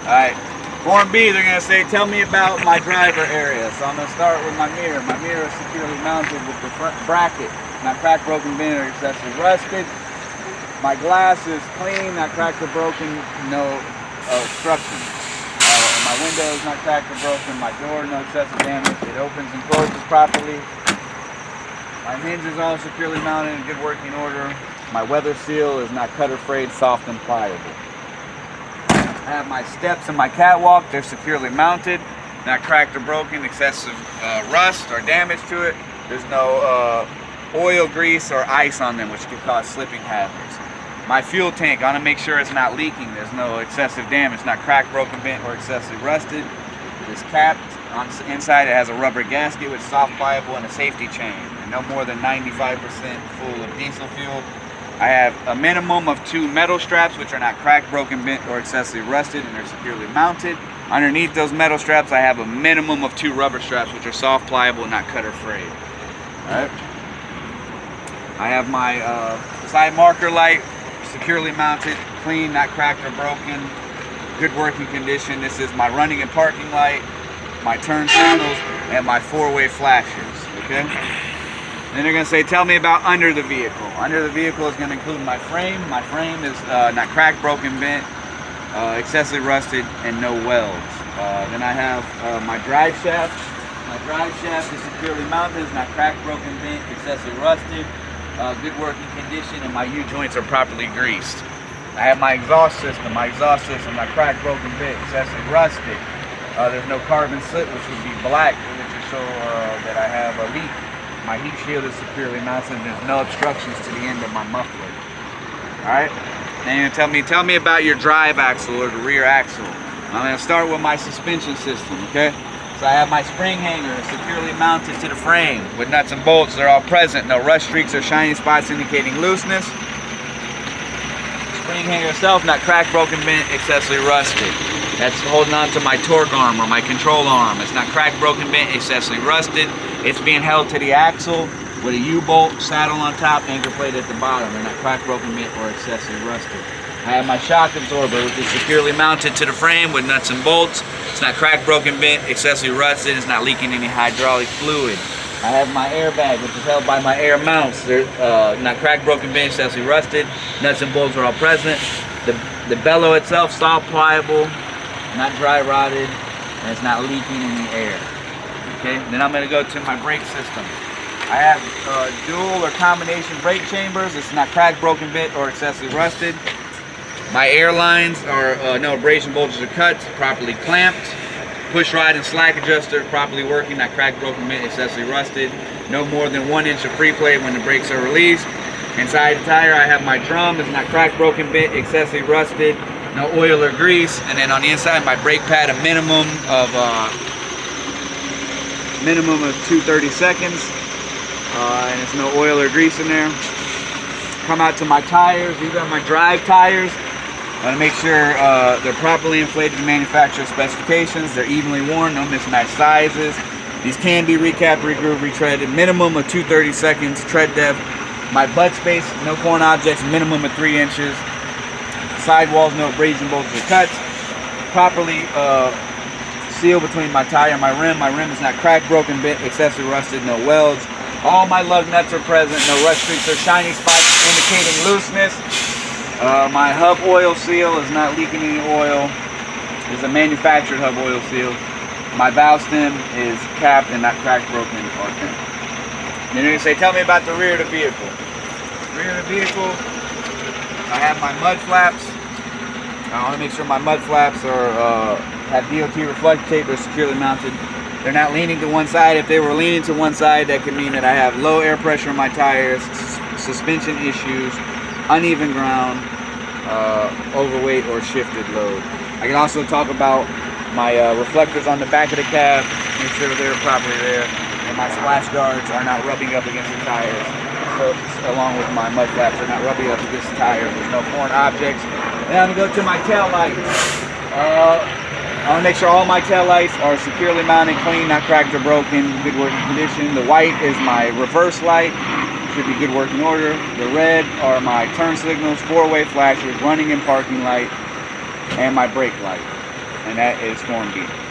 Alright, Form B, they're going to say, tell me about my driver area. So I'm going to start with my mirror. My mirror is securely mounted with the front bracket, not cracked, broken, bent, or excessively rusted. My glass is clean, not cracked or broken, no obstructions. My window is not cracked or broken. My door, no excessive damage. It opens and closes properly. My hinge is all securely mounted in good working order. My weather seal is not cut or frayed, soft and pliable. I have my steps and my catwalk. They're securely mounted, not cracked or broken, excessive rust or damage to it. There's no oil, grease, or ice on them, which could cause slipping hazards. My fuel tank, I want to make sure it's not leaking. There's no excessive damage, not cracked, broken, bent, or excessively rusted. It's capped. On the inside, it has a rubber gasket with soft, pliable, and a safety chain. And no more than 95% full of diesel fuel. I have a minimum of 2 metal straps, which are not cracked, broken, bent, or excessively rusted, and are securely mounted. Underneath those metal straps, I have a minimum of 2 rubber straps, which are soft, pliable, and not cut or frayed. Alright. I have my side marker light, securely mounted, clean, not cracked or broken, good working condition. This is my running and parking light, my turn signals, and my 4-way flashes. Okay. Then they're going to say, tell me about under the vehicle. Under the vehicle is going to include my frame. My frame is not cracked, broken, bent, excessively rusted, and no welds. Then I have my drive shaft. My drive shaft is securely mounted, it's not cracked, broken, bent, excessively rusted, good working condition, and my U-joints are properly greased. I have my exhaust system. My exhaust system, not cracked, broken, bent, excessively rusted. There's no carbon slit, which would be black, which would show that I have a leak. My heat shield is securely mounted, and there's no obstructions to the end of my muffler. Alright? Then tell me about your drive axle or the rear axle. I'm going to start with my suspension system, okay? So I have my spring hanger securely mounted to the frame with nuts and bolts. They're all present. No rust streaks or shiny spots indicating looseness. Spring hanger itself, not cracked, broken, bent, excessively rusted. That's holding on to my torque arm or my control arm. It's not cracked, broken, bent, excessively rusted. It's being held to the axle with a U-bolt, saddle on top, anchor plate at the bottom. They're not cracked, broken, bent, or excessively rusted. I have my shock absorber, which is securely mounted to the frame with nuts and bolts. It's not cracked, broken, bent, excessively rusted. It's not leaking any hydraulic fluid. I have my airbag, which is held by my air mounts. They're not cracked, broken, bent, excessively rusted. Nuts and bolts are all present. The bellow itself, soft, pliable, not dry rotted, and it's not leaking in the air. Okay, then I'm going to go to my brake system. I have dual or combination brake chambers. It's not cracked, broken, bent, or excessively rusted. My air lines are no abrasion bulges or cuts, properly clamped. Push rod and slack adjuster properly working, not cracked, broken, bent, excessively rusted. No more than 1 inch of free play when the brakes are released. Inside the tire, I have my drum. It's not cracked, broken, bent, excessively rusted. No oil or grease. And then on the inside, my brake pad, a minimum of 230 seconds. And there's no oil or grease in there. Come out to my tires. These are my drive tires. I want to make sure they're properly inflated to manufacturer specifications. They're evenly worn, no mismatched sizes. These can be recapped, regrooved, retreaded. Minimum of 230 seconds. Tread depth. My butt space, no corn objects, minimum of 3 inches. Sidewalls, no abrasion bolts or cuts. Properly sealed between my tire and my rim. My rim is not cracked, broken, bent, excessively rusted, no welds. All my lug nuts are present, no rust streaks or shiny spots indicating looseness. My hub oil seal is not leaking any oil. It's a manufactured hub oil seal. My valve stem is capped and not cracked, broken, or bent. Then you're going to say, tell me about the rear of the vehicle. Rear of the vehicle, I have my mud flaps. I want to make sure my mud flaps are have DOT reflect tape. They're securely mounted. They're not leaning to one side. If they were leaning to one side, that could mean that I have low air pressure in my tires, suspension issues, uneven ground, overweight or shifted load. I can also talk about my reflectors on the back of the cab, make sure they're properly there, and my splash guards are not rubbing up against the tires. So, along with my mud flaps, are not rubbing up against the tires. There's no foreign objects. And I'm going to go to my tail lights. I want to make sure all my tail lights are securely mounted, clean, not cracked or broken, good working condition. The white is my reverse light, should be good working order. The red are my turn signals, 4-way flashers, running and parking light, and my brake light. and that is corned beef.